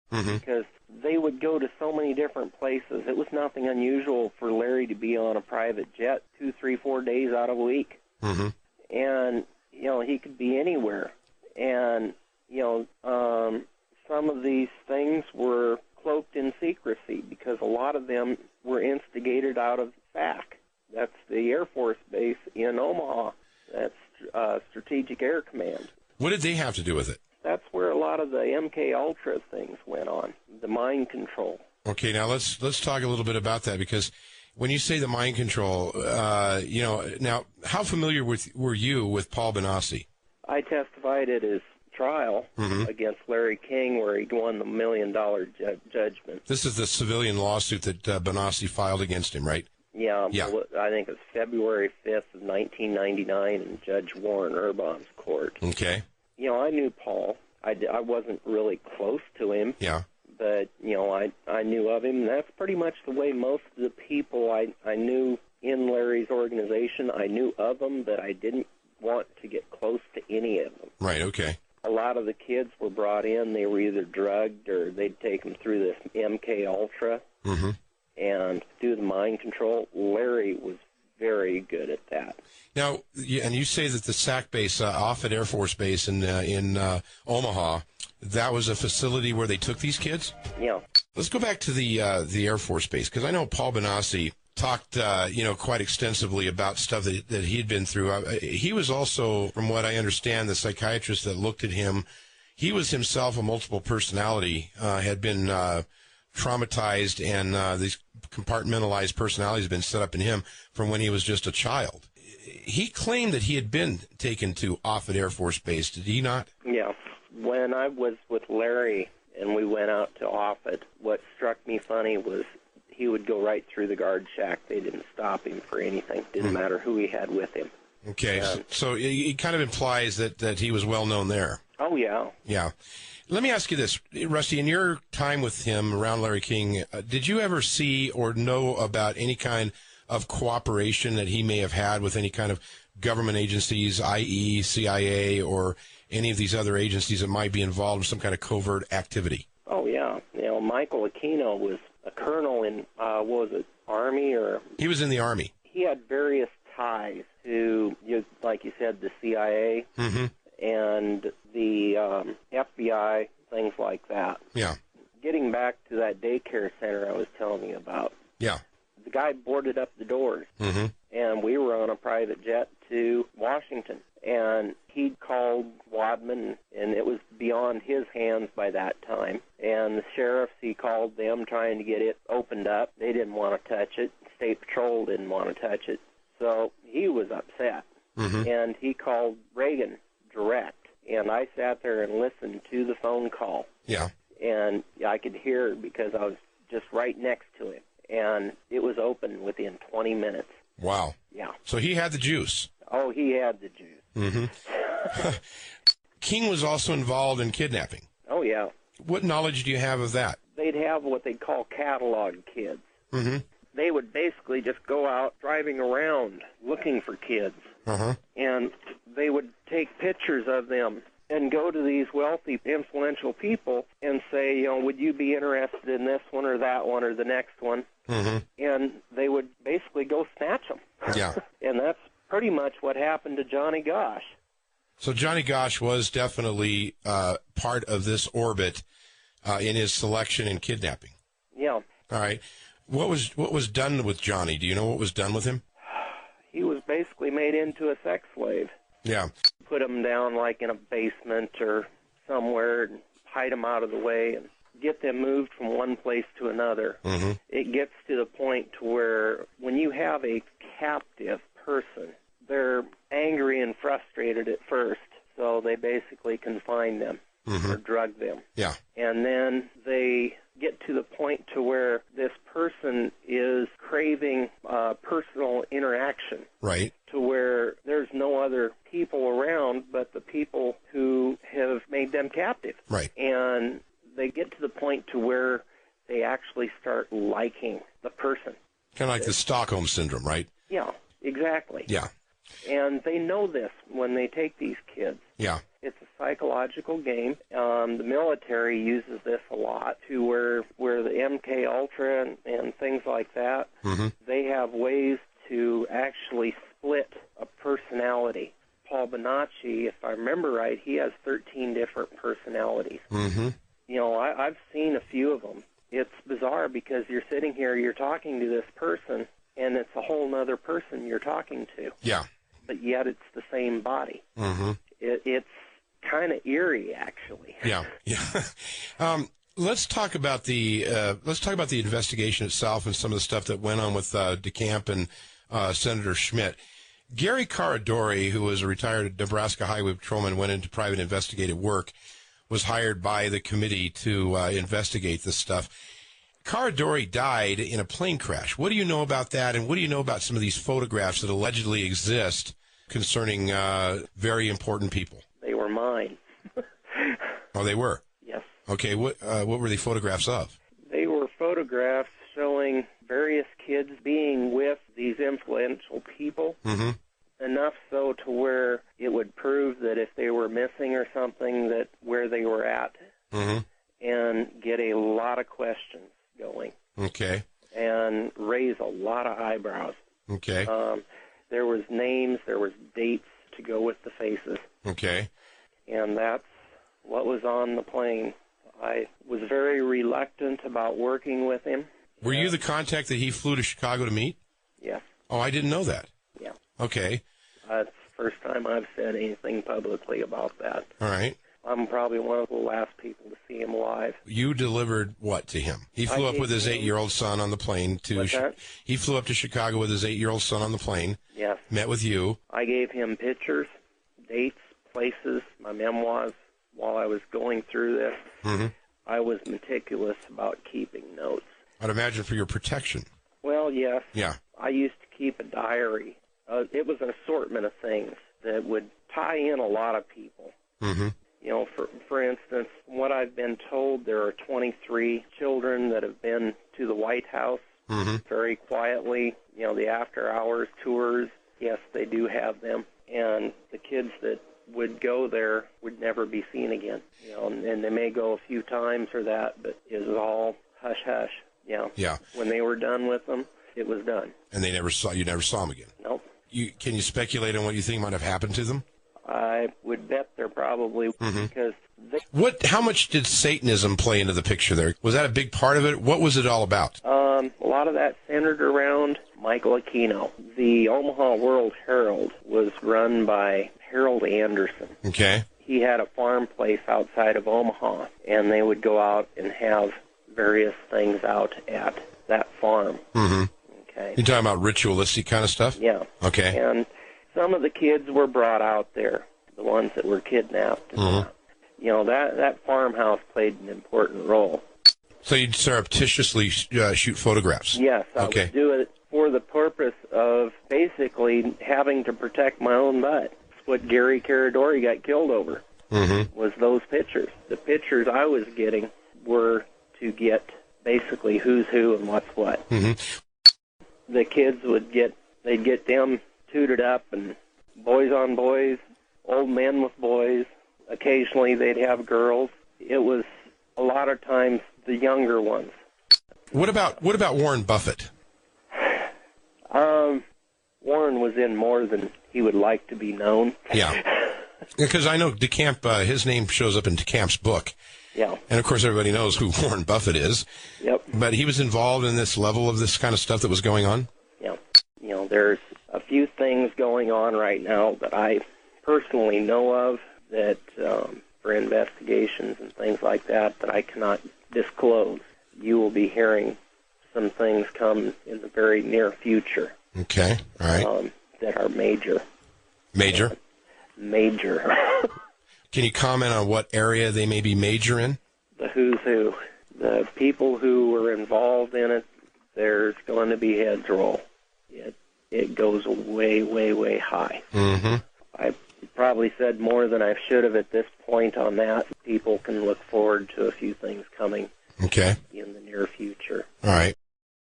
because they would go to so many different places. It was nothing unusual for Larry to be on a private jet 2, 3, 4 days out of a week. And, he could be anywhere. And, some of these things were cloaked in secrecy because a lot of them were instigated out of SAC. That's the Air Force Base in Omaha. That's Strategic Air Command. What did they have to do with it? That's where a lot of the MK Ultra things went on, the mind control. Okay, now let's talk a little bit about that, because when you say the mind control, now how familiar were you with Paul Benassi? I testified at his trial against Larry King, where he'd won the $1 million judgment. This is the civilian lawsuit that Benassi filed against him, right? Yeah. Well, I think it's February 5th of 1999 in Judge Warren Urban's court. Okay. I knew Paul. I wasn't really close to him. Yeah. But, I knew of him. That's pretty much the way most of the people I knew in Larry's organization, I knew of them, but I didn't want to get close to any of them. Right, okay. A lot of the kids were brought in. They were either drugged or they'd take them through this MK Ultra and do the mind control. Larry was very good at that. Now, and you say that the SAC base, Offutt Air Force Base in Omaha, that was a facility where they took these kids? Yeah. Let's go back to the Air Force Base, because I know Paul Benassi talked, quite extensively about stuff that he'd been through. He was also, from what I understand, the psychiatrist that looked at him. He was himself a multiple personality, had been traumatized, and these compartmentalized personalities had been set up in him from when he was just a child. He claimed that he had been taken to Offutt Air Force Base, did he not? Yeah. When I was with Larry and we went out to Offutt, what struck me funny was he would go right through the guard shack. They didn't stop him for anything. Didn't matter who he had with him. Okay, so it kind of implies that he was well known there. Oh, yeah. Yeah. Let me ask you this, Rusty, in your time with him around Larry King, did you ever see or know about any kind of cooperation that he may have had with any kind of government agencies, i.e. CIA or any of these other agencies that might be involved in some kind of covert activity? Oh, yeah. Michael Aquino was a colonel in, Army or... He was in the Army. He had various ties to, like you said, the CIA and the FBI, things like that. Yeah. Getting back to that daycare center I was telling you about. Yeah. The guy boarded up the doors, and we were on a private jet to Washington. And he called Wadman, and it was beyond his hands by that time. And the sheriffs, he called them trying to get it opened up. They didn't want to touch it. State Patrol didn't want to touch it. So he was upset. And he called Reagan direct. And I sat there and listened to the phone call. Yeah. And I could hear because I was just right next to him. And it was open within 20 minutes. Wow. Yeah. So he had the juice. Oh, he had the juice. King was also involved in kidnapping. Oh, yeah. What knowledge do you have of that? They'd have what they'd call catalog kids. They would basically just go out driving around looking for kids. And they would take pictures of them and go to these wealthy, influential people and say, would you be interested in this one or that one or the next one? And they would basically go snatch them. Yeah. And that's pretty much what happened to Johnny Gosch. So Johnny Gosch was definitely part of this orbit in his selection and kidnapping. Yeah. All right. What was done with Johnny? Do you know what was done with him? He was basically made into a sex slave. Yeah. Put him down like in a basement or somewhere and hide him out of the way and get them moved from one place to another. It gets to the point to where when you have a captive person, they're angry and frustrated at first, so they basically confine them or drug them. Yeah. And then they get to the point to where this person is craving personal interaction. Right. To where there's no other people around but the people who have made them captive. Right. And they get to the point to where they actually start liking the person. Kind of like the Stockholm Syndrome, right? Yeah, exactly. Yeah. And they know this when they take these kids. Yeah. It's a psychological game. The military uses this a lot to where the MK Ultra and things like that, they have ways to actually split a personality. Paul Bonacci, if I remember right, he has 13 different personalities. You know, I've seen a few of them. It's bizarre because you're sitting here, you're talking to this person, and it's a whole other person you're talking to. Yeah. But yet it's the same body. It's kind of eerie, actually. Yeah. Let's talk about the investigation itself and some of the stuff that went on with DeCamp and Senator Schmidt. Gary Caradori, who was a retired Nebraska highway patrolman, went into private investigative work, was hired by the committee to investigate this stuff. Caradori died in a plane crash. What do you know about that, and what do you know about some of these photographs that allegedly exist concerning very important people? They were mine. Oh, they were? Yes. Okay, what were they photographs of? They were photographs showing various kids being with these influential people, enough so to where it would prove that if they were missing or something, that where they were at, and get a lot of questions going. Okay. And raise a lot of eyebrows. Okay. There was names, there was dates to go with the faces. Okay. And that's what was on the plane. I was very reluctant about working with him. Were you the contact that he flew to Chicago to meet? Yes. Oh, I didn't know that. Yeah. Okay. It's the first time I've said anything publicly about that. All right. I'm probably one of the last people to see him live. You delivered what to him? He flew up with his 8-year-old son on the plane to. He flew up to Chicago with his 8-year-old son on the plane. Yes. Met with you. I gave him pictures, dates, places, my memoirs. While I was going through this, I was meticulous about keeping notes. I'd imagine for your protection. Well, yes. Yeah. I used to keep a diary. It was an assortment of things that would tie in a lot of people. You know, for instance, what I've been told, there are 23 children that have been to the White House very quietly. You know, the after-hours tours, yes, they do have them. And the kids that would go there would never be seen again. You know, and they may go a few times or that, but it was all hush-hush. You know. Yeah. When they were done with them, it was done. And you never saw them again? Nope. Can you speculate on what you think might have happened to them? I would bet there probably because How much did Satanism play into the picture there? Was that a big part of it? What was it all about? A lot of that centered around Michael Aquino. The Omaha World Herald was run by Harold Anderson. Okay. He had a farm place outside of Omaha, and they would go out and have various things out at that farm. Okay. You talking about ritualistic kind of stuff? Yeah. Okay. And some of the kids were brought out there, the ones that were kidnapped. You know, that farmhouse played an important role. So you'd surreptitiously shoot photographs? Yes, I would do it for the purpose of basically having to protect my own butt. That's what Gary Caradori got killed over, was those pictures. The pictures I was getting were to get basically who's who and what's what. The kids they'd get them tooted up, and boys on boys, old men with boys. Occasionally they'd have girls. It was a lot of times the younger ones. What about Warren Buffett? Warren was in more than he would like to be known. Yeah. Because I know DeCamp, his name shows up in DeCamp's book. Yeah. And, of course, everybody knows who Warren Buffett is. Yep. But he was involved in this level of this kind of stuff that was going on? Yeah. You know, there's a few things going on right now that I personally know of that for investigations and things like that I cannot disclose. You will be hearing some things come in the very near future. Okay. All right. That are major. Major? Major. Can you comment on what area they may be major in? The who's who. The people who were involved in it, there's going to be heads roll. It goes way, way, way high. I probably said more than I should have at this point on that. People can look forward to a few things coming in the near future. All right.